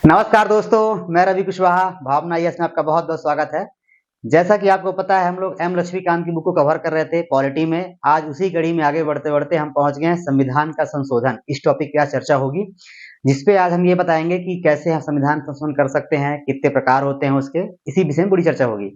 नमस्कार दोस्तों, मैं रवि कुशवाहा भावना यस में आपका बहुत बहुत स्वागत है। जैसा कि आपको पता है, हम लोग एम लक्ष्मीकांत की बुक को कवर कर रहे थे पॉलिटी में। आज उसी कड़ी में आगे बढ़ते बढ़ते हम पहुंच गए हैं संविधान का संशोधन। इस टॉपिक पे आज चर्चा होगी, जिसपे आज हम ये बताएंगे कि कैसे हम संविधान संशोधन कर सकते हैं, कितने प्रकार होते हैं उसके, इसी विषय में पूरी चर्चा होगी।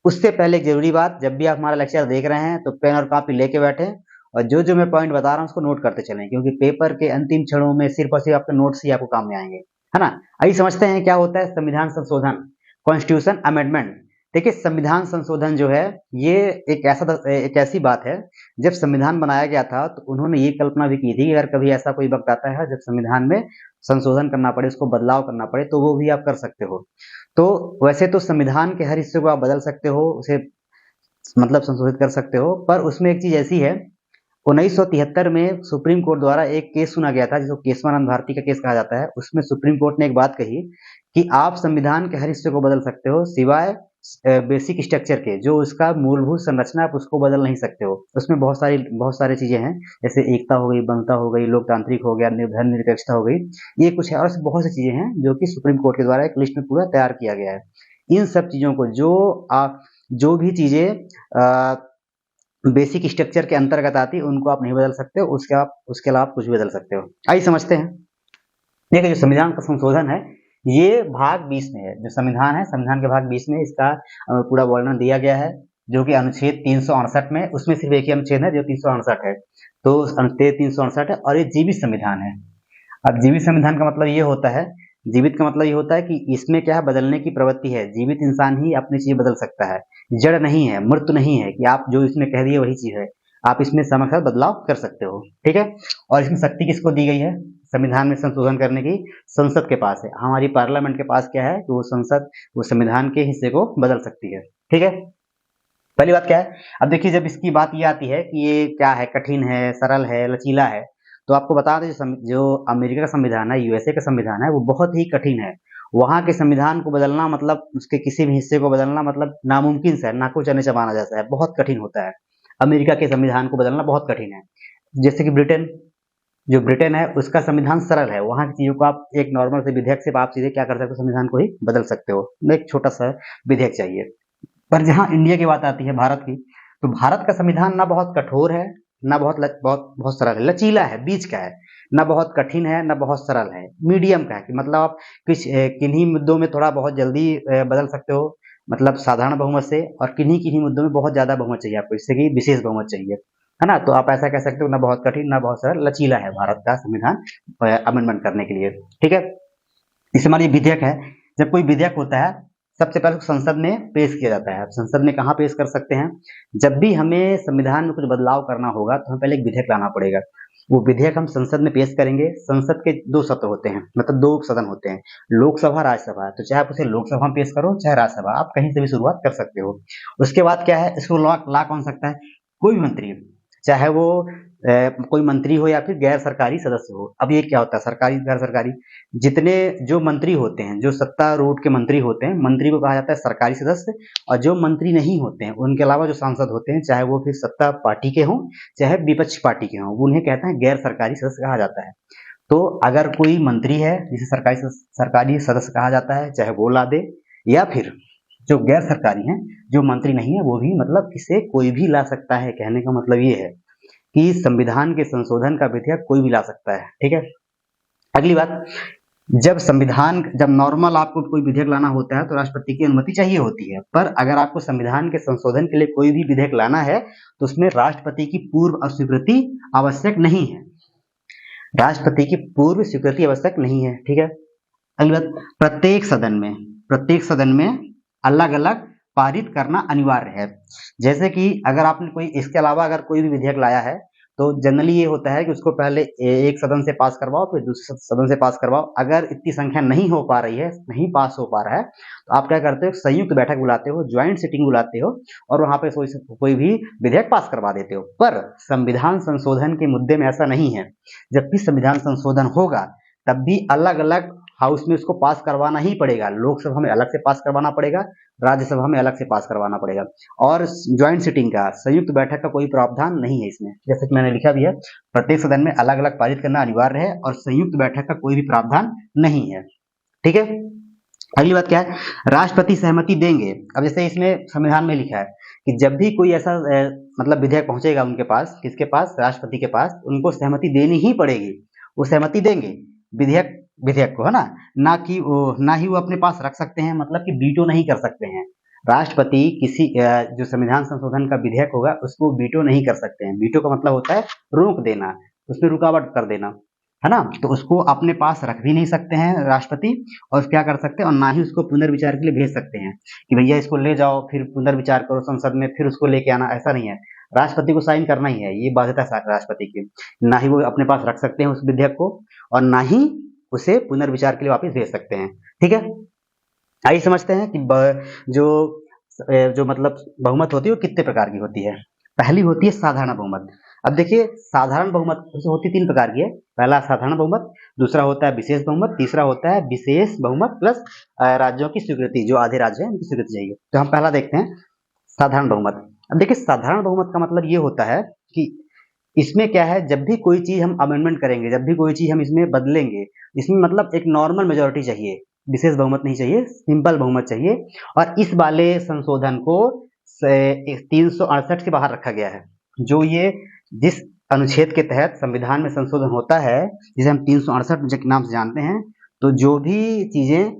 उससे पहले एक जरूरी बात, जब भी आप हमारा लेक्चर देख रहे हैं तो पेन और कॉपी लेके बैठे और जो मैं पॉइंट बता रहा हूँ उसको नोट करते चलें, क्योंकि पेपर के अंतिम क्षणों में सिर्फ और सिर्फ आपके नोट्स ही आपको काम में आएंगे, है ना। आइए समझते हैं क्या होता है संविधान संशोधन, कॉन्स्टिट्यूशन अमेंडमेंट। देखिए, संविधान संशोधन जो है ये एक ऐसी बात है। जब संविधान बनाया गया था तो उन्होंने ये कल्पना भी की थी कि अगर कभी ऐसा कोई वक्त आता है जब संविधान में संशोधन करना पड़े, उसको बदलाव करना पड़े, तो वो भी आप कर सकते हो। तो वैसे तो संविधान के हर हिस्से को आप बदल सकते हो, उसे मतलब संशोधित कर सकते हो, पर उसमें एक चीज ऐसी है। 1973 में सुप्रीम कोर्ट द्वारा एक केस सुना गया था, जिसको केशवानंद भारती का केस कहा जाता है। उसमें सुप्रीम कोर्ट ने एक बात कही कि आप संविधान के हर हिस्से को बदल सकते हो, सिवाय बेसिक स्ट्रक्चर के, जो उसका मूलभूत संरचना, आप उसको बदल नहीं सकते हो। उसमें बहुत सारी चीजें हैं, जैसे एकता हो गई, बंधुता हो गई, लोकतांत्रिक हो गया, धर्मनिरपेक्षता हो गई, ये कुछ है। और ऐसी बहुत सी चीजें हैं जो कि सुप्रीम कोर्ट के द्वारा एक लिस्ट में पूरा तैयार किया गया है। इन सब चीजों को जो भी चीजें बेसिक स्ट्रक्चर के अंतर्गत आती है, उनको आप नहीं बदल सकते हो। उसके अलावा आप कुछ भी बदल सकते हो। आइए समझते हैं। देखिए, जो संविधान का संशोधन है ये भाग 20 में है। जो संविधान है, संविधान के भाग 20 में इसका पूरा वर्णन दिया गया है, जो कि अनुच्छेद 368 में, उसमें सिर्फ एक ही अनुच्छेद है जो 368 है। तो अनुच्छेद 368 है और ये जीवित संविधान है। अब जीवित संविधान का मतलब ये होता है, जीवित का मतलब ये होता है कि इसमें क्या है, बदलने की प्रवृत्ति है। जीवित इंसान ही अपनी चीज बदल सकता है, जड़ नहीं है, मृत नहीं है कि आप जो इसमें कह दिए वही चीज है। आप इसमें समय के साथ बदलाव कर सकते हो, ठीक है। और इसमें शक्ति किसको दी गई है संविधान में संशोधन करने की? संसद के पास है। हमारी पार्लियामेंट के पास क्या है कि वो संसद वो संविधान के हिस्से को बदल सकती है, ठीक है। पहली बात क्या है, अब देखिए, जब इसकी बात ये आती है कि ये क्या है, कठिन है, सरल है, लचीला है, तो आपको बता दें जो अमेरिका का संविधान है, यूएसए का संविधान है, वो बहुत ही कठिन है। वहां के संविधान को बदलना मतलब, उसके किसी भी हिस्से को बदलना मतलब नामुमकिन सा है, नाको चने चबाना जैसा है, बहुत कठिन होता है। अमेरिका के संविधान को बदलना बहुत कठिन है। जैसे कि ब्रिटेन है, उसका संविधान सरल है। वहां की चीजों को आप एक नॉर्मल से विधेयक से आप सीधे क्या कर सकते हो, संविधान को ही बदल सकते हो। एक छोटा सा विधेयक चाहिए। पर जहां इंडिया की बात आती है, भारत की, तो भारत का संविधान ना बहुत कठोर है, ना बहुत सरल है, लचीला है, बीच का है। ना बहुत कठिन है, ना बहुत सरल है, मीडियम का है कि मतलब आप किन्हीं मुद्दों में थोड़ा बहुत जल्दी बदल सकते हो, मतलब साधारण बहुमत से, और किन्हीं किन्हीं मुद्दों में बहुत ज्यादा बहुमत चाहिए आपको, जिससे कि विशेष बहुमत चाहिए, है ना। तो आप ऐसा कह सकते हो, ना बहुत कठिन ना बहुत सरल, लचीला है भारत का संविधान अमेंडमेंट करने के लिए, ठीक है। इस हमारी विधेयक है। जब कोई विधेयक होता है, सबसे पहले संसद में पेश किया जाता है। अब संसद में कहाँ पेश कर सकते हैं? जब भी हमें संविधान में कुछ बदलाव करना होगा तो हमें पहले एक विधेयक लाना पड़ेगा। वो विधेयक हम संसद में पेश करेंगे। संसद के दो सत्र होते हैं, मतलब दो सदन होते हैं, लोकसभा, राज्यसभा। तो चाहे आप उसे लोकसभा में पेश करो, चाहे राज्यसभा, आप कहीं से भी शुरुआत कर सकते हो। उसके बाद क्या है, इसको ला कौन सकता है? कोई भी मंत्री, चाहे वो कोई मंत्री हो या फिर गैर सरकारी सदस्य हो। अब ये क्या होता है, सरकारी गैर सरकारी, जितने जो मंत्री होते हैं, जो सत्तारूढ़ के मंत्री होते हैं, मंत्री को कहा जाता है सरकारी सदस्य। और जो मंत्री नहीं होते हैं, उनके अलावा जो सांसद होते हैं, चाहे वो फिर सत्ता पार्टी के हों चाहे विपक्ष पार्टी के हों, उन्हें कहते हैं गैर सरकारी सदस्य कहा जाता है। तो अगर कोई मंत्री है जिसे सरकारी सदस्य कहा जाता है, चाहे वो ला दे, या फिर जो गैर सरकारी हैं, जो मंत्री नहीं है, वो भी, मतलब इसे कोई भी ला सकता है। कहने का मतलब ये है कि संविधान के संशोधन का विधेयक कोई भी ला सकता है, ठीक है। अगली बात, जब नॉर्मल आपको कोई विधेयक लाना होता है तो राष्ट्रपति की अनुमति चाहिए होती है। पर अगर आपको संविधान के संशोधन के लिए कोई भी विधेयक लाना है तो उसमें राष्ट्रपति की पूर्व स्वीकृति आवश्यक नहीं है। राष्ट्रपति की पूर्व स्वीकृति आवश्यक नहीं है, ठीक है। अगली बात, प्रत्येक सदन में अलग अलग पारित करना अनिवार्य है। जैसे कि अगर आपने इसके अलावा अगर कोई भी विधेयक लाया है, तो जनरली ये होता है कि उसको पहले एक सदन से पास करवाओ, फिर दूसरे सदन से पास करवाओ। अगर इतनी संख्या नहीं हो पा रही है, नहीं पास हो पा रहा है, तो आप क्या करते हो, संयुक्त बैठक बुलाते हो, ज्वाइंट सिटिंग बुलाते हो, और वहां पे कोई भी विधेयक पास करवा देते हो। पर संविधान संशोधन के मुद्दे में ऐसा नहीं है। जब भी संविधान संशोधन होगा, तब भी अलग अलग हाउस में उसको पास करवाना ही पड़ेगा। लोकसभा में अलग से पास करवाना पड़ेगा, राज्यसभा में अलग से पास करवाना पड़ेगा। और ज्वाइंट सिटिंग का, संयुक्त बैठक का कोई प्रावधान नहीं है इसमें। जैसे कि मैंने लिखा भी है, प्रत्येक सदन में अलग अलग पारित करना अनिवार्य है और संयुक्त बैठक का कोई भी प्रावधान नहीं है, ठीक है। अगली बात क्या है, राष्ट्रपति सहमति देंगे। अब जैसे इसमें संविधान में लिखा है कि जब भी कोई ऐसा मतलब विधेयक पहुंचेगा उनके पास, किसके पास, राष्ट्रपति के पास, उनको सहमति देनी ही पड़ेगी। वो सहमति देंगे विधेयक विधेयक को, है ना, ना ही वो अपने पास रख सकते हैं, मतलब कि वीटो नहीं कर सकते हैं। राष्ट्रपति किसी जो संविधान संशोधन का विधेयक होगा उसको वीटो नहीं कर सकते हैं। वीटो का मतलब होता है रोक देना, उसमें रुकावट कर देना, है ना। तो उसको अपने पास रख भी नहीं सकते हैं राष्ट्रपति, और क्या कर सकते हैं, और ना ही उसको पुनर्विचार के लिए भेज सकते हैं कि भैया इसको ले जाओ फिर पुनर्विचार करो संसद में, फिर उसको लेके आना, ऐसा नहीं है। राष्ट्रपति को साइन करना ही है, ये बाध्यता है राष्ट्रपति की। ना ही वो अपने पास रख सकते हैं उस विधेयक को, और ना ही उसे पुनर्विचार के लिए वापस भेज सकते हैं। ठीक है, आइए समझते हैं कि जो जो मतलब बहुमत होती है वो कितने प्रकार की होती है। पहली होती है साधारण बहुमत। अब देखिए साधारण बहुमत होती 3 प्रकार की है। पहला साधारण बहुमत, दूसरा होता है विशेष बहुमत, तीसरा होता है विशेष बहुमत प्लस राज्यों की स्वीकृति, जो आधे राज्य हैं उनकी स्वीकृति चाहिए। तो हम पहला देखते हैं साधारण बहुमत। अब देखिए साधारण बहुमत का मतलब ये होता है कि इसमें क्या है, जब भी कोई चीज हम अमेंडमेंट करेंगे, जब भी कोई चीज हम इसमें बदलेंगे, इसमें मतलब एक नॉर्मल मेजोरिटी चाहिए, विशेष बहुमत नहीं चाहिए, सिंपल बहुमत चाहिए। और इस वाले संशोधन को 368 के बाहर रखा गया है। जो ये जिस अनुच्छेद के तहत संविधान में संशोधन होता है, जिसे हम 368 के नाम से जानते हैं, तो जो भी चीजें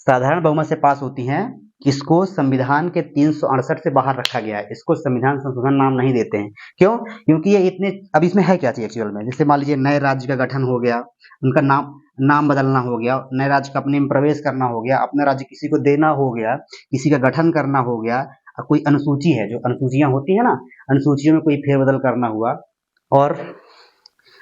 साधारण बहुमत से पास होती हैं, इसको संविधान के 368 से बाहर रखा गया है। इसको संविधान संशोधन नाम नहीं देते हैं। क्यों? क्योंकि ये इतने, अब इसमें है क्या चीज एक्चुअल में, जैसे मान लीजिए नए राज्य का गठन हो गया, उनका नाम बदलना हो गया, नए राज्य का अपने में प्रवेश करना हो गया, अपना राज्य किसी को देना हो गया, किसी का गठन करना हो गया, कोई अनुसूची है, जो अनुसूचियां होती है ना, अनुसूचियों में कोई फेरबदल करना हुआ, और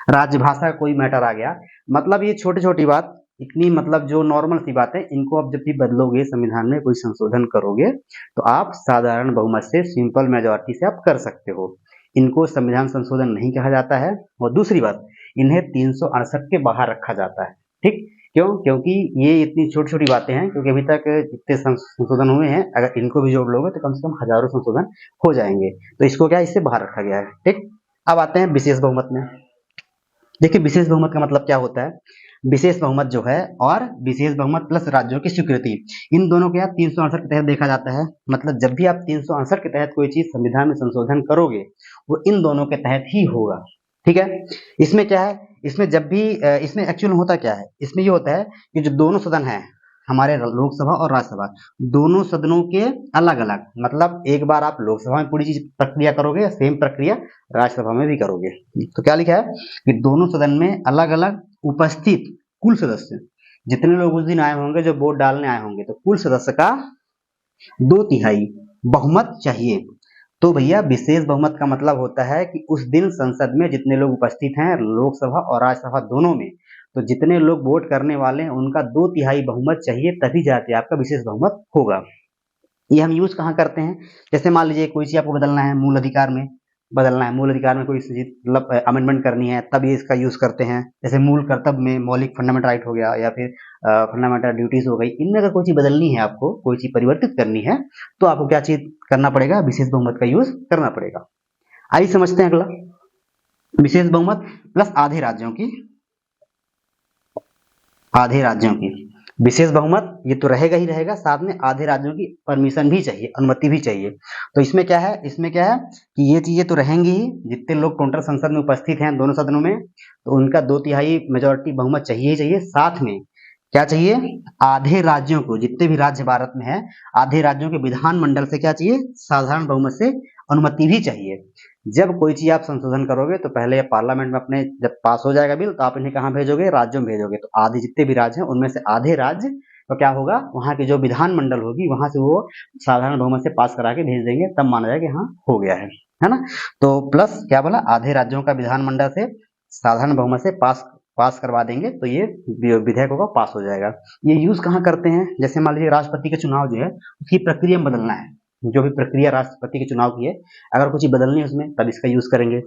राजभाषा का कोई मैटर आ गया। मतलब ये छोटी छोटी बात, इतनी मतलब जो नॉर्मल सी बात है, इनको आप जब भी बदलोगे, संविधान में कोई संशोधन करोगे, तो आप साधारण बहुमत से, सिंपल मेजॉरिटी से आप कर सकते हो। इनको संविधान संशोधन नहीं कहा जाता है। और दूसरी बात, इन्हें 368 के बाहर रखा जाता है। ठीक, क्यों? क्योंकि ये इतनी छोटी छोटी बातें हैं, क्योंकि अभी तक जितने संशोधन हुए हैं, अगर इनको भी जोड़ लोगे तो कम से कम हजारों संशोधन हो जाएंगे। तो इसको क्या, इससे बाहर रखा गया है। ठीक, अब आते हैं विशेष बहुमत में। देखिए विशेष बहुमत का मतलब क्या होता है। विशेष बहुमत जो है, और विशेष बहुमत प्लस राज्यों की स्वीकृति, इन दोनों के 368 के तहत देखा जाता है। मतलब जब भी आप 368 के तहत कोई चीज संविधान में संशोधन करोगे, वो इन दोनों के तहत ही होगा। ठीक है, इसमें क्या है, इसमें जब भी इसमें एक्चुअल होता क्या है, इसमें ये होता है कि जो दोनों सदन है, हमारे लोकसभा और राज्यसभा, दोनों सदनों के अलग अलग, मतलब एक बार आप लोकसभा में पूरी चीज प्रक्रिया करोगे, सेम प्रक्रिया राज्यसभा में भी करोगे। तो क्या लिखा है कि दोनों सदन में अलग अलग उपस्थित कुल सदस्य, जितने लोग उस दिन आए होंगे, जो वोट डालने आए होंगे, तो कुल सदस्य का 2/3 बहुमत चाहिए। तो भैया विशेष बहुमत का मतलब होता है कि उस दिन संसद में जितने लोग उपस्थित हैं, लोकसभा और राज्यसभा दोनों में, तो जितने लोग वोट करने वाले हैं उनका 2/3 बहुमत चाहिए, तभी जाके आपका विशेष बहुमत होगा। ये हम यूज कहाँ करते हैं, जैसे मान लीजिए कोई चीज आपको बदलना है, मूल अधिकार में बदलना है, मूल अधिकार में कोई चीज मतलब अमेंडमेंट करनी है, तब ये इसका यूज करते हैं। जैसे मूल कर्तव्य में मौलिक फंडामेंटल राइट हो गया, या फिर फंडामेंटल ड्यूटीज हो गई, इनमें अगर कोई चीज बदलनी है, आपको कोई चीज परिवर्तित करनी है, तो आपको क्या चीज करना पड़ेगा, विशेष बहुमत का यूज करना पड़ेगा। आइए समझते हैं अगला, विशेष बहुमत प्लस आधे राज्यों की विशेष बहुमत, ये तो रहेगा ही रहेगा, साथ में आधे राज्यों की परमिशन भी चाहिए, अनुमति भी चाहिए। तो इसमें क्या है, कि ये चीजें तो रहेंगी ही, जितने लोग टोटल संसद में उपस्थित हैं दोनों सदनों में, तो उनका 2/3 मेजोरिटी बहुमत चाहिए ही चाहिए। साथ में क्या चाहिए, आधे राज्यों को, जितने भी राज्य भारत में है, आधे राज्यों के विधानमंडल से क्या चाहिए, साधारण बहुमत से अनुमति भी चाहिए। जब कोई चीज आप संशोधन करोगे, तो पहले पार्लियामेंट में अपने जब पास हो जाएगा बिल, तो आप इन्हें कहाँ भेजोगे, राज्यों में भेजोगे। तो आधे जितने भी राज्य हैं, उनमें से आधे राज्य तो क्या होगा, वहां की जो विधानमंडल होगी, वहां से वो साधारण बहुमत से पास करा के भेज देंगे, तब माना जाएगा हाँ हो गया है ना। तो प्लस क्या बोला, आधे राज्यों का विधानमंडल से साधारण बहुमत से पास करवा देंगे, तो ये विधेयक होगा, पास हो जाएगा। ये यूज कहाँ करते हैं, जैसे मान लीजिए राष्ट्रपति का चुनाव जो है, उसकी प्रक्रिया में बदलना है, जो भी प्रक्रिया राष्ट्रपति के चुनाव की है, अगर कुछ बदलनी है उसमें, तब इसका यूज करेंगे।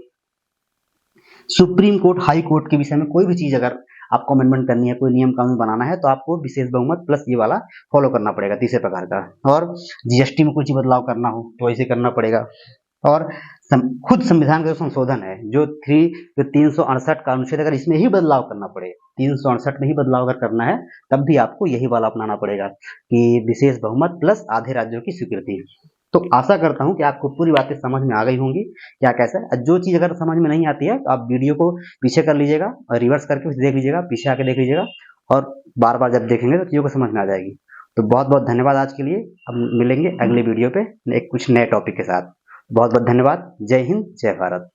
सुप्रीम कोर्ट, हाई कोर्ट के विषय में कोई भी चीज अगर आपको अमेंडमेंट करनी है, कोई नियम कानून बनाना है, तो आपको विशेष बहुमत प्लस ये वाला फॉलो करना पड़ेगा, तीसरे प्रकार का। और जीएसटी में कुछ बदलाव करना हो तो ऐसे करना पड़ेगा। और खुद संविधान का जो संशोधन है, जो 368 का अनुच्छेद, अगर इसमें ही बदलाव करना पड़े, 368 में ही बदलाव अगर करना है तब भी आपको यही वाला अपनाना पड़ेगा कि विशेष बहुमत प्लस आधे राज्यों की स्वीकृति। तो आशा करता हूं कि आपको पूरी बातें समझ में आ गई होंगी क्या कैसा है। जो चीज अगर समझ में नहीं आती है तो आप वीडियो को पीछे कर लीजिएगा और रिवर्स करके उसे देख लीजिएगा, पीछे आके देख लीजिएगा और बार बार जब देखेंगे तो चीजों को समझ में आ जाएगी। तो बहुत बहुत धन्यवाद आज के लिए। अब मिलेंगे अगले वीडियो पे एक कुछ नए टॉपिक के साथ। बहुत बहुत धन्यवाद। जय हिंद, जय भारत।